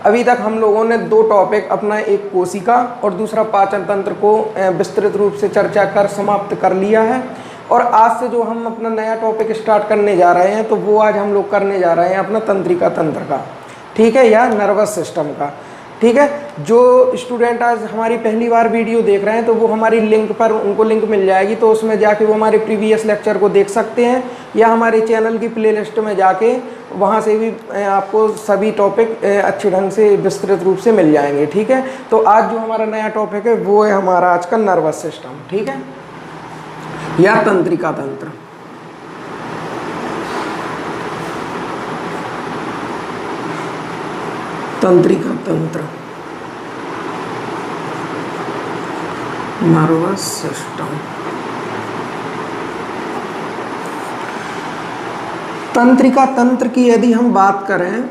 अभी तक हम लोगों ने दो टॉपिक अपना, एक कोशिका और दूसरा पाचन तंत्र को विस्तृत रूप से चर्चा कर समाप्त कर लिया है। और आज से जो हम अपना नया टॉपिक स्टार्ट करने जा रहे हैं तो वो आज हम लोग करने जा रहे हैं अपना तंत्रिका तंत्र का, ठीक है, या नर्वस सिस्टम का, ठीक है। जो स्टूडेंट आज हमारी पहली बार वीडियो देख रहे हैं तो वो हमारी लिंक पर उनको लिंक मिल जाएगी, तो उसमें जाके वो हमारे प्रीवियस लेक्चर को देख सकते हैं, या हमारे चैनल की प्लेलिस्ट में जाके वहाँ से भी आपको सभी टॉपिक अच्छे ढंग से विस्तृत रूप से मिल जाएंगे, ठीक है। तो आज जो हमारा नया टॉपिक है वो है हमारा आज का नर्वस सिस्टम, ठीक है, या तंत्रिका तंत्र। तंत्रिका तंत्र, नर्वस सिस्टम। तंत्रिका तंत्र की यदि हम बात करें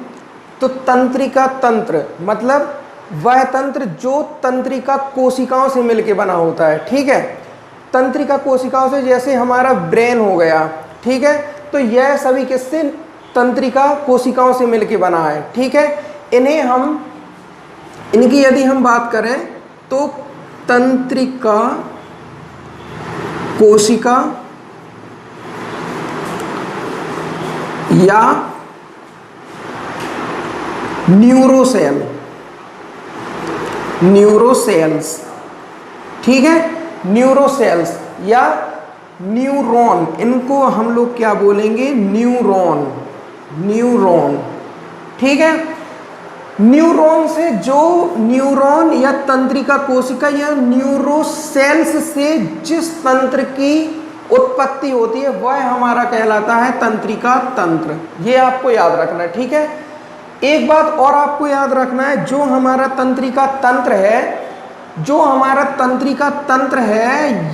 तो तंत्रिका तंत्र मतलब वह तंत्र जो तंत्रिका कोशिकाओं से मिलकर बना होता है, ठीक है। तंत्रिका कोशिकाओं से, जैसे हमारा ब्रेन हो गया, ठीक है, तो यह सभी किससे, तंत्रिका कोशिकाओं से मिलकर बना है, ठीक है। इनकी यदि हम बात करें तो तंत्रिका कोशिका या न्यूरोसेल्स, ठीक है, न्यूरोसेल्स या न्यूरॉन, इनको हम लोग क्या बोलेंगे, न्यूरॉन, ठीक है। न्यूरॉन से, जो न्यूरॉन या तंत्रिका कोशिका या न्यूरोसेल्स से जिस तंत्र की उत्पत्ति होती है वह हमारा कहलाता है तंत्रिका तंत्र। ये आपको याद रखना है, ठीक है। एक बात और आपको याद रखना है, जो हमारा तंत्रिका तंत्र है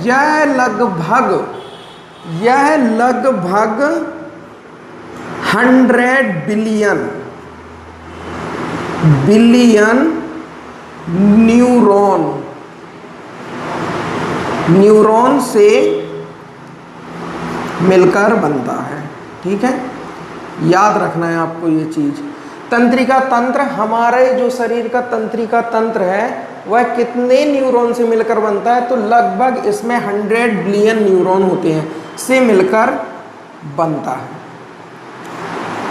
यह लगभग 100 बिलियन न्यूरॉन से मिलकर बनता है, ठीक है। याद रखना है आपको ये चीज। तंत्रिका तंत्र, हमारे जो शरीर का तंत्रिका तंत्र है वह कितने न्यूरॉन से मिलकर बनता है, तो लगभग इसमें 100 बिलियन न्यूरॉन होते हैं से मिलकर बनता है,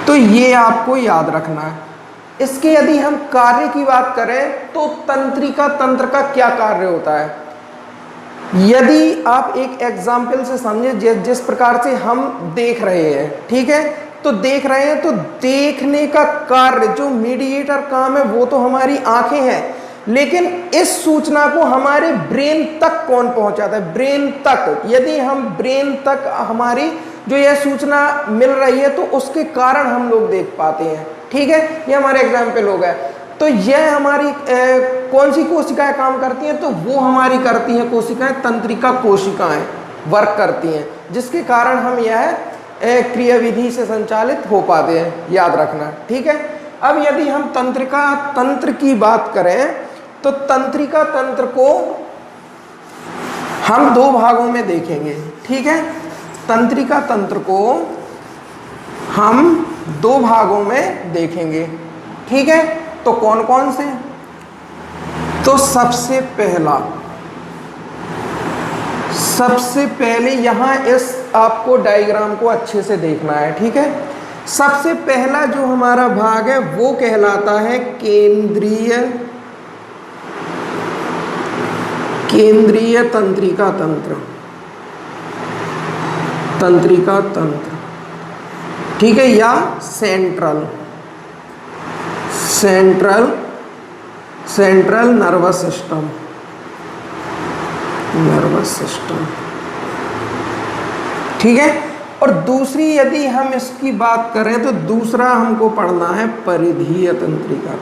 तो ये आपको याद रखना है। इसके यदि हम कार्य की बात करें तो तंत्रिका तंत्र का क्या कार्य होता है, यदि आप एक एग्जाम्पल से समझे, जिस प्रकार से हम देख रहे हैं, ठीक है, तो देख रहे हैं तो देखने का कार्य, जो मीडिएटर काम है वो तो हमारी आंखें हैं, लेकिन इस सूचना को हमारे ब्रेन तक कौन पहुंचाता है, ब्रेन तक। यदि हम ब्रेन तक हमारी जो यह सूचना मिल रही है तो उसके कारण हम लोग देख पाते हैं, ठीक है। ये हमारे एग्जाम्पल हो गए। तो यह हमारी कौन सी कोशिकाएं काम करती हैं, तो वो हमारी करती हैं कोशिकाएं, तंत्रिका कोशिकाएं वर्क करती हैं, जिसके कारण हम यह क्रियाविधि से संचालित हो पाते हैं, याद रखना, ठीक है। अब यदि हम तंत्रिका तंत्र की बात करें तो तंत्रिका तंत्र को हम दो भागों में देखेंगे, ठीक है। तंत्रिका तंत्र को हम दो भागों में देखेंगे, ठीक है। तो कौन कौन से, तो सबसे पहले यहां इस आपको डायग्राम को अच्छे से देखना है, ठीक है। सबसे पहला जो हमारा भाग है वो कहलाता है केंद्रीय तंत्रिका तंत्र, ठीक है, या सेंट्रल नर्वस सिस्टम, ठीक है। और दूसरी यदि हम इसकी बात करें तो दूसरा हमको पढ़ना है परिधीय तंत्रिका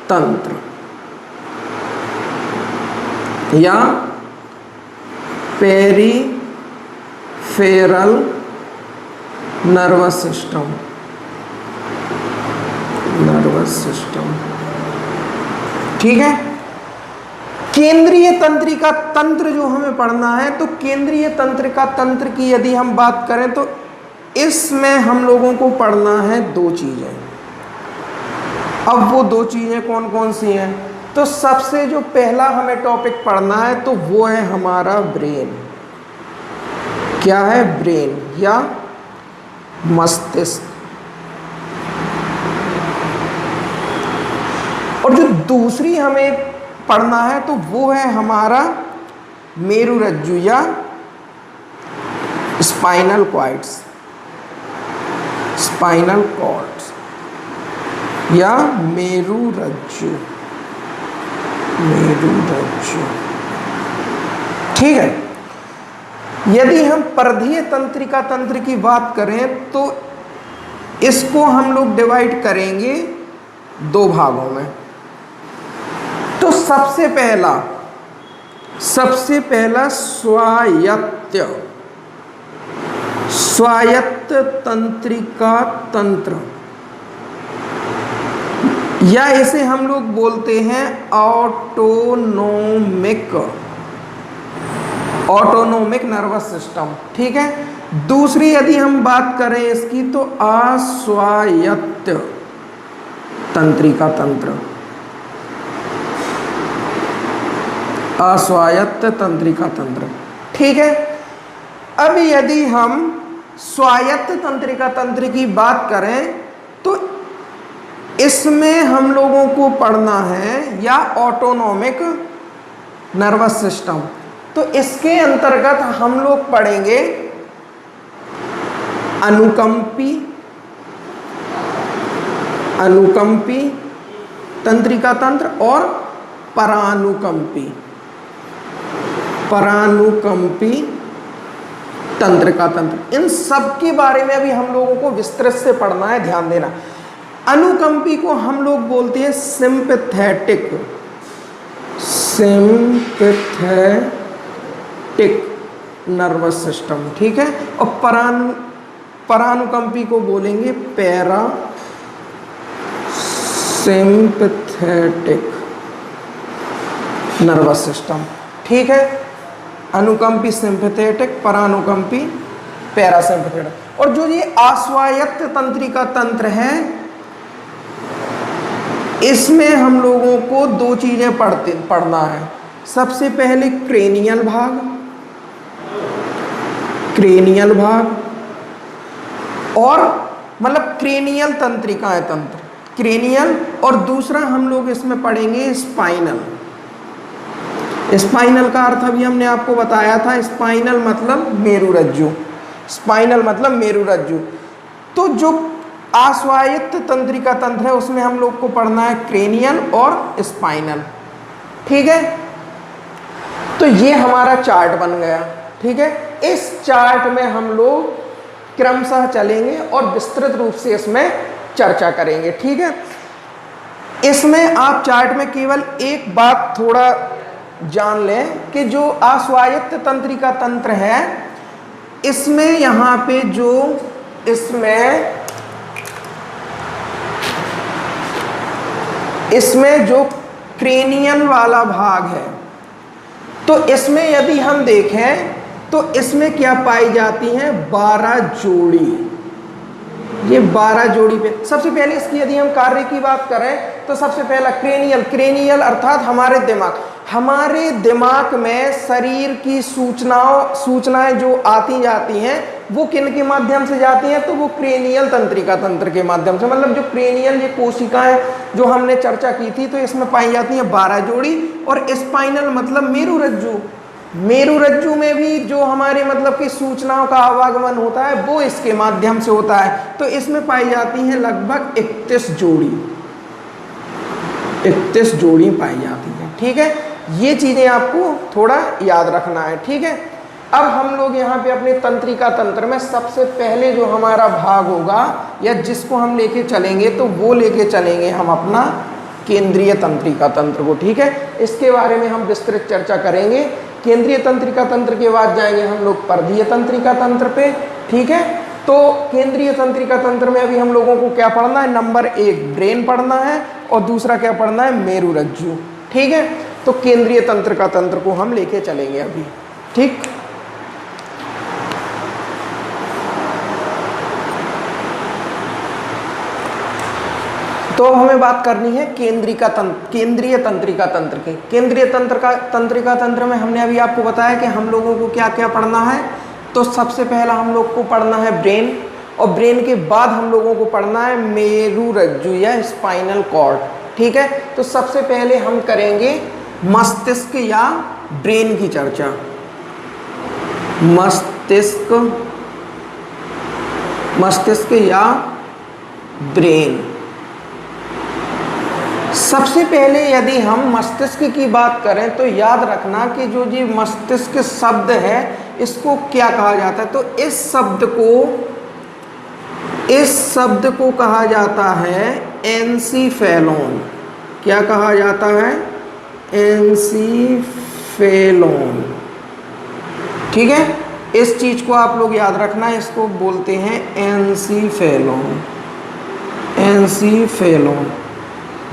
तंत्र या पेरीफेरल नर्वस सिस्टम, ठीक है। केंद्रीय तंत्रिका तंत्र जो हमें पढ़ना है, तो केंद्रीय तंत्रिका तंत्र की यदि हम बात करें तो इसमें हम लोगों को पढ़ना है दो चीज़ें। अब वो दो चीज़ें कौन कौन सी हैं? तो सबसे जो पहला हमें टॉपिक पढ़ना है तो वो है हमारा ब्रेन। क्या है? ब्रेन या मस्तिष्क। और जो दूसरी हमें पढ़ना है तो वो है हमारा मेरुरज्जु या स्पाइनल कॉर्ड्स, स्पाइनल कॉर्ड्स या मेरुरज्जु, मेरुरज्जु। ठीक है। यदि हम परधीय तंत्रिका तंत्र की बात करें तो इसको हम लोग डिवाइड करेंगे दो भागों में। तो सबसे पहला स्वायत्त तंत्रिका तंत्र, या इसे हम लोग बोलते हैं ऑटोनोमिक नर्वस सिस्टम। ठीक है। दूसरी यदि हम बात करें इसकी तो अस्वायत्त तंत्रिका तंत्र, अस्वायत्त तंत्रिका तंत्र। ठीक है। अब यदि हम स्वायत्त तंत्रिका तंत्र की बात करें तो इसमें हम लोगों को पढ़ना है या ऑटोनोमिक नर्वस सिस्टम। तो इसके अंतर्गत हम लोग पढ़ेंगे अनुकंपी तंत्रिका तंत्र और परानुकंपी तंत्रिका तंत्र। इन सब के बारे में अभी हम लोगों को विस्तृत से पढ़ना है, ध्यान देना। अनुकंपी को हम लोग बोलते हैं सिंपैथेटिक नर्वस सिस्टम। ठीक है। और परानुकंपी को बोलेंगे पैरा सिंपैथेटिक नर्वस सिस्टम। ठीक है। अनुकंपी सिंपैथेटिक, परानुकंपी पैरासिम्पैथेटिक। और जो ये अस्वायत्त तंत्रिका तंत्र है इसमें हम लोगों को दो चीजें पढ़ना है। सबसे पहले क्रेनियल भाग और मतलब क्रेनियल तंत्रिकाएं तंत्र, क्रेनियल। और दूसरा हम लोग इसमें पढ़ेंगे स्पाइनल। स्पाइनल का अर्थ अभी हमने आपको बताया था, स्पाइनल मतलब मेरुरज्जु, स्पाइनल मतलब मेरुरज्जु। तो जो अस्वायत्त तंत्रिका तंत्र है उसमें हम लोग को पढ़ना है क्रेनियल और स्पाइनल। ठीक है। तो ये हमारा चार्ट बन गया। ठीक है। इस चार्ट में हम लोग क्रमशः चलेंगे और विस्तृत रूप से इसमें चर्चा करेंगे। ठीक है। इसमें आप चार्ट में केवल एक बात थोड़ा जान लें कि जो अस्वायत्त तंत्रिका तंत्र है इसमें यहाँ पे जो इसमें जो क्रेनियल वाला भाग है तो इसमें यदि हम देखें तो इसमें क्या पाई जाती हैं? 12 जोड़ी। ये 12 जोड़ी पे सबसे पहले इसकी यदि हम कार्य की बात करें तो सबसे पहला क्रेनियल अर्थात हमारे दिमाग में शरीर की सूचनाएं जो आती जाती हैं वो किन के माध्यम से जाती हैं? तो वो क्रेनियल तंत्रिका तंत्र के माध्यम से। मतलब जो क्रेनियल ये कोशिकाएं जो हमने चर्चा की थी तो इसमें पाई जाती हैं 12 जोड़ी। और स्पाइनल मतलब मेरुरज्जु में भी जो हमारे मतलब की सूचनाओं का आवागमन होता है वो इसके माध्यम से होता है। तो इसमें पाई जाती हैं लगभग 31 जोड़ी पाई जाती हैं। ठीक है। ये चीजें आपको थोड़ा याद रखना है। ठीक है। अब हम लोग यहाँ पे अपने तंत्रिका तंत्र में सबसे पहले जो हमारा भाग होगा या जिसको हम लेके चलेंगे तो वो लेके चलेंगे हम अपना केंद्रीय तंत्रिका तंत्र को। ठीक है। इसके बारे में हम विस्तृत चर्चा करेंगे। केंद्रीय तंत्रिका तंत्र के बाद जाएंगे हम लोग परधीय तंत्रिका तंत्र पे। ठीक है। तो केंद्रीय तंत्रिका तंत्र में अभी हम लोगों को क्या पढ़ना है? नंबर 1 ब्रेन पढ़ना है और दूसरा क्या पढ़ना है? मेरुरज्जु। ठीक है। तो केंद्रीय तंत्रिका तंत्र को हम लेके चलेंगे अभी। ठीक। तो अब हमें बात करनी है केंद्रीय तंत्रिका तंत्र की। केंद्रीय तंत्रिका तंत्र में हमने अभी आपको बताया कि हम लोगों को क्या क्या पढ़ना है। तो सबसे पहला हम लोग को पढ़ना है ब्रेन, और ब्रेन के बाद हम लोगों को पढ़ना है मेरुरज्जु या स्पाइनल कॉर्ड। ठीक है, तो सबसे पहले हम करेंगे मस्तिष्क या ब्रेन की चर्चा। मस्तिष्क या ब्रेन। सबसे पहले यदि हम मस्तिष्क की बात करें तो याद रखना कि जो जी मस्तिष्क शब्द है इसको क्या कहा जाता है। तो इस शब्द को कहा जाता है एनसीफेलोन। क्या कहा जाता है? एनसीफेलोन। ठीक है, इस चीज को आप लोग याद रखना, इसको बोलते हैं एनसीफेलोन। एनसीफेलोन।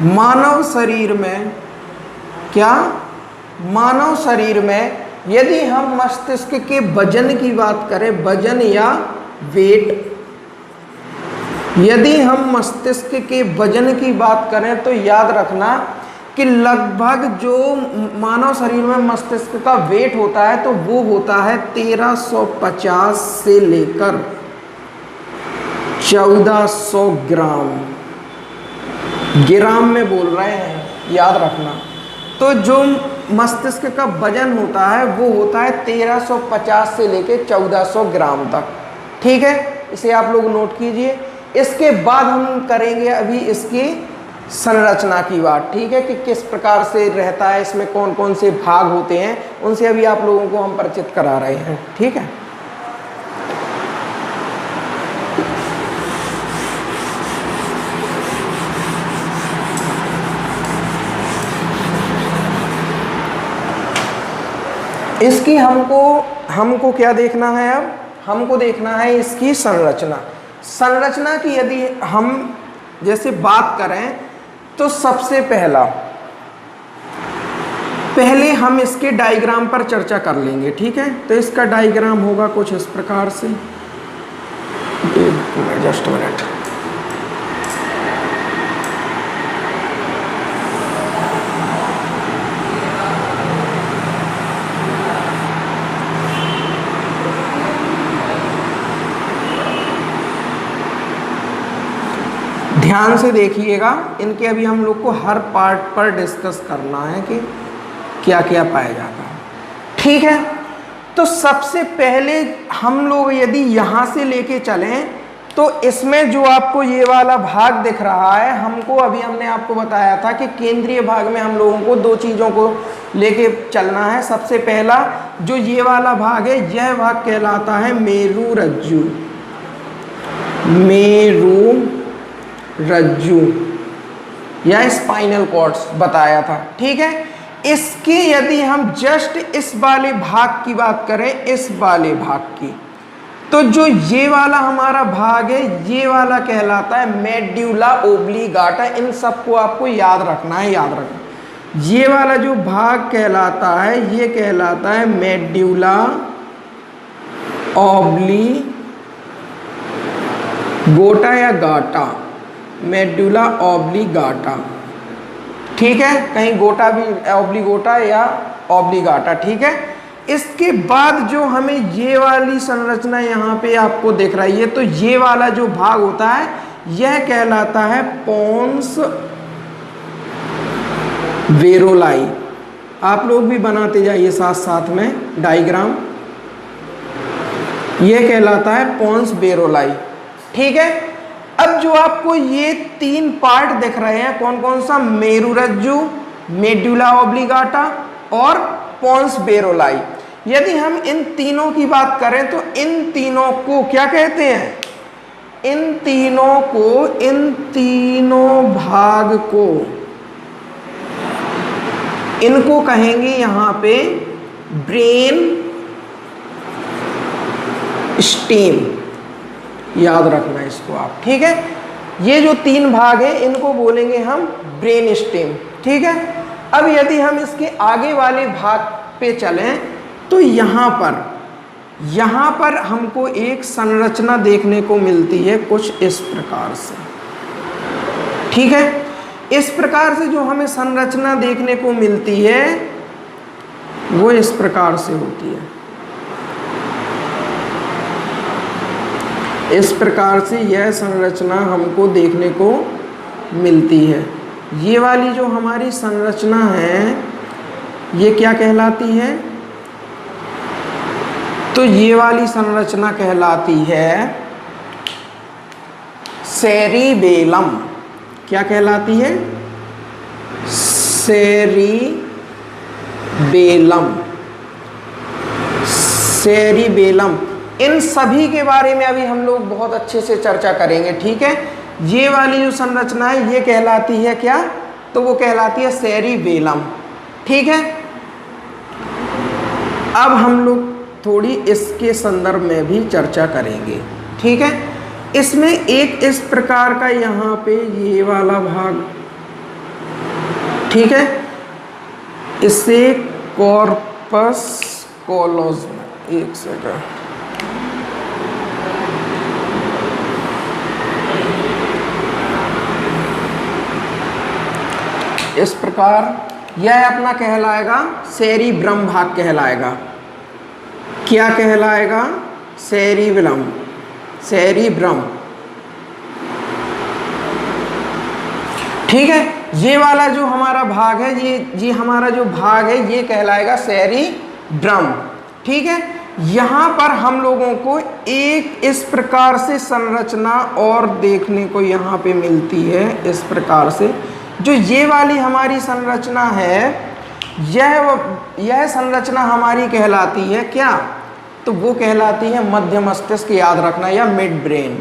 मानव शरीर में मानव शरीर में यदि हम मस्तिष्क के वजन की बात करें, वजन या वेट, यदि हम मस्तिष्क के वजन की बात करें तो याद रखना कि लगभग जो मानव शरीर में मस्तिष्क का वेट होता है तो वो होता है 1350 से लेकर 1400 ग्राम। ग्राम में बोल रहे हैं, याद रखना। तो जो मस्तिष्क का वजन होता है वो होता है 1350 से लेकर 1400 ग्राम तक। ठीक है, इसे आप लोग नोट कीजिए। इसके बाद हम करेंगे अभी इसकी संरचना की बात। ठीक है, कि किस प्रकार से रहता है, इसमें कौन कौन से भाग होते हैं, उनसे अभी आप लोगों को हम परिचित करा रहे हैं। ठीक है, इसकी हमको क्या देखना है? अब हमको देखना है इसकी संरचना की। यदि हम जैसे बात करें तो सबसे पहले हम इसके डायग्राम पर चर्चा कर लेंगे। ठीक है, तो इसका डायग्राम होगा कुछ इस प्रकार से। Just minute. ध्यान से देखिएगा, इनके अभी हम लोग को हर पार्ट पर डिस्कस करना है कि क्या क्या पाया जाता है। ठीक है, तो सबसे पहले हम लोग यदि यहाँ से लेके चलें तो इसमें जो आपको ये वाला भाग दिख रहा है, हमने आपको बताया था कि केंद्रीय भाग में हम लोगों को दो चीज़ों को लेके चलना है। सबसे पहला जो ये वाला भाग है, यह भाग कहलाता है मेरुरज्जु। मेरुरज्जु या स्पाइनल कॉर्ड्स बताया था। ठीक है, इसके यदि हम जस्ट इस वाले भाग की बात करें, इस वाले भाग की, तो जो ये वाला हमारा भाग है ये वाला कहलाता है मेड्यूला ओब्लिगाटा। इन सबको आपको याद रखना है, ये वाला जो भाग कहलाता है ये कहलाता है मेड्यूला ओब्लिगोटा या गाटा, मेड्यूला ओब्लिगाटा। ठीक है, कहीं गोटा भी ओब्लिगोटा या ओब्लिगाटा। ठीक है, इसके बाद जो हमें ये वाली संरचना यहाँ पे आपको दिख रही है, तो ये वाला जो भाग होता है यह कहलाता है पोन्स वेरोलाई। आप लोग भी बनाते जाइए साथ साथ में डायग्राम। यह कहलाता है पोन्स वेरोलाई। ठीक है, अब जो आपको ये तीन पार्ट दिख रहे हैं, कौन कौन सा? मेरुरज्जु, मेड्यूला ओब्लिगाटा और पोन्स वेरोलाई। यदि हम इन तीनों की बात करें तो इन तीनों को क्या कहते हैं? इन तीनों भाग को इनको कहेंगे यहां पे ब्रेन स्टेम। याद रखना इसको आप। ठीक है, ये जो तीन भाग हैं इनको बोलेंगे हम ब्रेन स्टेम। ठीक है, अब यदि हम इसके आगे वाले भाग पे चलें तो यहाँ पर हमको एक संरचना देखने को मिलती है कुछ इस प्रकार से। ठीक है। इस प्रकार से जो हमें संरचना देखने को मिलती है वो इस प्रकार से होती है। इस प्रकार से यह संरचना हमको देखने को मिलती है। ये वाली जो हमारी संरचना है ये क्या कहलाती है? तो ये वाली संरचना कहलाती है सेरिबेलम। क्या कहलाती है? सेरिबेलम। सेरिबेलम। इन सभी के बारे में अभी हम लोग बहुत अच्छे से चर्चा करेंगे, ठीक है। ये वाली जो संरचना है ये कहलाती है क्या? तो वो कहलाती है सेरिबेलम, ठीक है। अब हम लोग थोड़ी इसके संदर्भ में भी चर्चा करेंगे, ठीक है। इसमें एक इस प्रकार का यहाँ पे ये वाला भाग, ठीक है, इसे कॉर्पस कॉलोजम, एक सेकंड, इस प्रकार यह अपना कहलाएगा सेरिब्रम भाग कहलाएगा। क्या कहलाएगा? सेरिब्रम। सेरिब्रम, ठीक है। ये वाला जो हमारा भाग है, ये हमारा जो भाग है ये कहलाएगा सेरिब्रम, ठीक है। यहाँ पर हम लोगों को एक इस प्रकार से संरचना और देखने को यहाँ पे मिलती है। इस प्रकार से जो ये वाली हमारी संरचना है, यह संरचना हमारी कहलाती है क्या? तो वो कहलाती है मध्य मस्तिष्क, याद रखना, या मिड ब्रेन।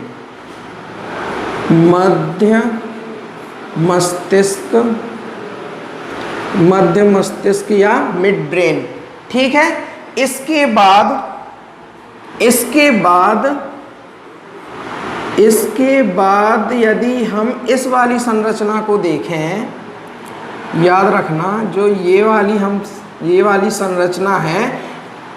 मध्य मस्तिष्क, मध्य मस्तिष्क या मिड ब्रेन, ठीक है। इसके बाद यदि हम इस वाली संरचना को देखें, याद रखना, जो ये वाली संरचना है,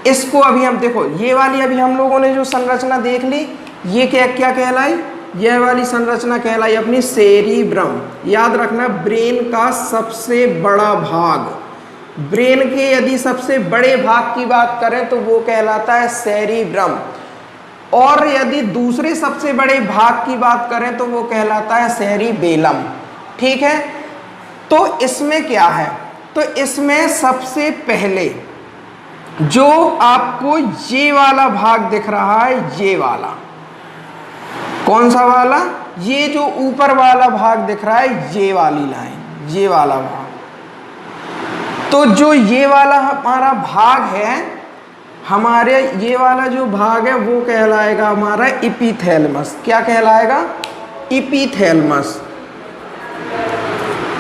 इसको अभी हम देखो, ये वाली अभी हम लोगों ने जो संरचना देख ली, ये क्या कहलाई? यह वाली संरचना कहलाई अपनी सेरिब्रम। याद रखना, ब्रेन का सबसे बड़ा भाग, ब्रेन के यदि सबसे बड़े भाग की बात करें तो वो कहलाता है सेरिब्रम, और यदि दूसरे सबसे बड़े भाग की बात करें तो वो कहलाता है सेरिबेलम, ठीक है। तो इसमें क्या है? तो इसमें सबसे पहले जो आपको ये वाला भाग दिख रहा है, ये वाला, कौन सा वाला? ये जो ऊपर वाला भाग दिख रहा है, ये वाली लाइन, ये वाला भाग। तो जो ये वाला हमारा भाग है, हमारे ये वाला जो भाग है वो कहलाएगा हमारा इपीथैलेमस। क्या कहलाएगा? इपीथैलेमस।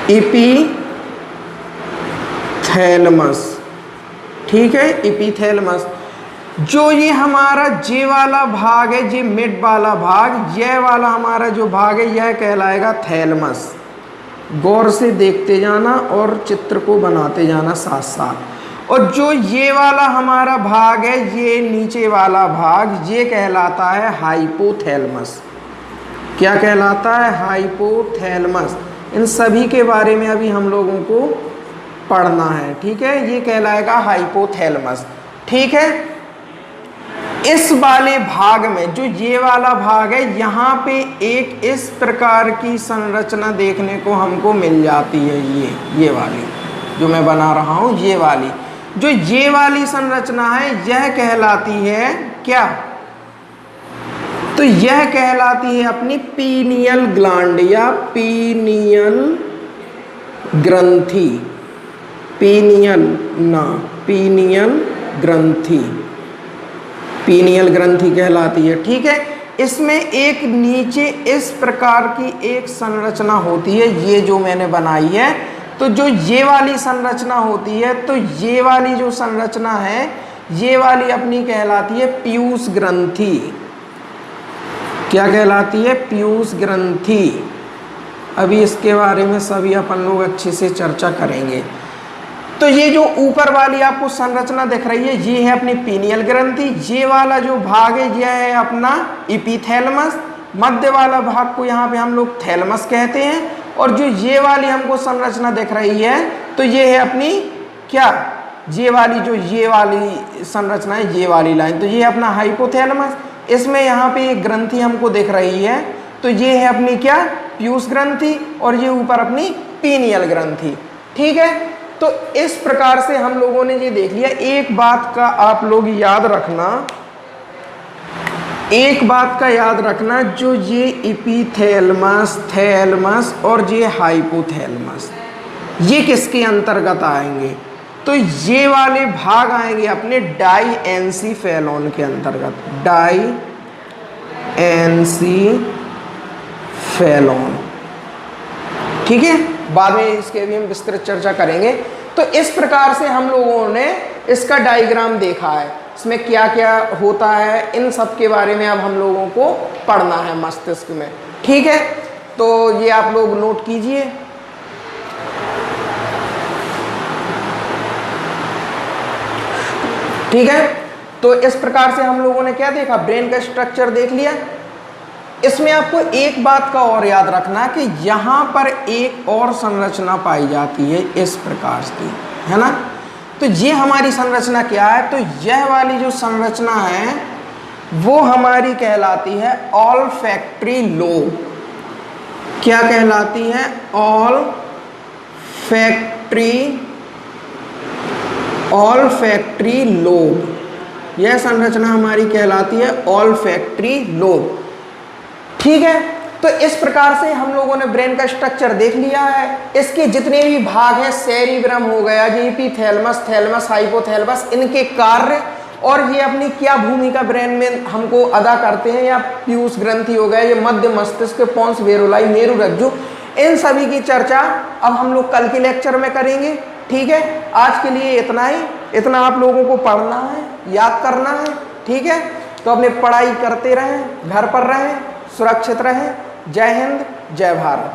इपीथैलेमस, ठीक है, इपीथैलेमस। जो ये हमारा जे वाला भाग है, जे मिड वाला भाग, यह वाला हमारा जो भाग है यह कहलाएगा थैलेमस। गौर से देखते जाना और चित्र को बनाते जाना साथ साथ। और जो ये वाला हमारा भाग है, ये नीचे वाला भाग, ये कहलाता है हाइपोथैलेमस। क्या कहलाता है? हाइपोथैलेमस। इन सभी के बारे में अभी हम लोगों को पढ़ना है, ठीक है। ये कहलाएगा हाइपोथैलेमस, ठीक है। इस वाले भाग में, जो ये वाला भाग है, यहाँ पे एक इस प्रकार की संरचना देखने को हमको मिल जाती है। ये वाली जो मैं बना रहा हूँ, ये वाली जो ये वाली संरचना है, यह कहलाती है क्या? तो यह कहलाती है अपनी पीनियल ग्लैंड या पीनियल ग्रंथि। पीनियल ग्रंथि, पीनियल ग्रंथि कहलाती है, ठीक है। इसमें एक नीचे इस प्रकार की एक संरचना होती है, ये जो मैंने बनाई है। तो जो ये वाली संरचना होती है, तो ये वाली जो संरचना है, ये वाली अपनी कहलाती है पीयूष ग्रंथि। क्या कहलाती है? पीयूष ग्रंथि। अभी इसके बारे में सभी अपन लोग अच्छे से चर्चा करेंगे। तो ये जो ऊपर वाली आपको संरचना दिख रही है, ये है अपनी पीनियल ग्रंथि। ये वाला जो भाग है, यह है अपना इपीथैलेमस। मध्य वाला भाग को यहाँ पे हम लोग थैलेमस कहते हैं, और जो ये वाली हमको संरचना दिख रही है तो ये है अपनी क्या, ये वाली जो ये वाली संरचना है, ये वाली लाइन, तो ये है अपना हाइपोथैलेमस। इसमें यहाँ पे एक ग्रंथि हमको दिख रही है तो ये है अपनी क्या, पीयूष ग्रंथि, और ये ऊपर अपनी पीनियल ग्रंथि। ठीक है, तो इस प्रकार से हम लोगों ने ये देख लिया। एक बात का आप लोग याद रखना, एक बात का याद रखना, जो ये एपिथैलेमस, थैलेमस और ये हाइपोथैलेमस ये किसके अंतर्गत आएंगे, तो ये वाले भाग आएंगे अपने डाइएन्सीफेलॉन के अंतर्गत, डाइएन्सीफेलॉन। ठीक है, बाद में इसके भी हम विस्तृत चर्चा करेंगे। तो इस प्रकार से हम लोगों ने इसका डायग्राम देखा है, इसमें क्या क्या होता है, इन सब के बारे में अब हम लोगों को पढ़ना है मस्तिष्क में। ठीक है, तो ये आप लोग नोट कीजिए। ठीक है, तो इस प्रकार से हम लोगों ने क्या देखा, ब्रेन का स्ट्रक्चर देख लिया। इसमें आपको एक बात का और याद रखना कि यहाँ पर एक और संरचना पाई जाती है इस प्रकार की, है ना। तो ये हमारी संरचना क्या है, तो यह वाली जो संरचना है वो हमारी कहलाती है ऑलफैक्टरी लोब। क्या कहलाती है, ऑलफैक्टरी लोब। यह संरचना हमारी कहलाती है ऑलफैक्टरी लोब। ठीक है, तो इस प्रकार से हम लोगों ने ब्रेन का स्ट्रक्चर देख लिया है। इसके जितने भी भाग हैं, सेरिब्रम हो गया, एपिथैलेमस, थैलेमस, हाइपोथैलेमस, इनके कार्य और ये अपनी क्या भूमिका ब्रेन में हमको अदा करते हैं, या पीयूष ग्रंथि हो गया, ये मध्य मस्तिष्क, पोन्स वेरुलाई, मेरु रज्जु, इन सभी की चर्चा अब हम लोग कल के लेक्चर में करेंगे। ठीक है, आज के लिए इतना ही, इतना आप लोगों को पढ़ना है, याद करना है। ठीक है, तो अपनी पढ़ाई करते रहें, घर पर रहें, सुरक्षित रहें। जय हिंद, जय भारत।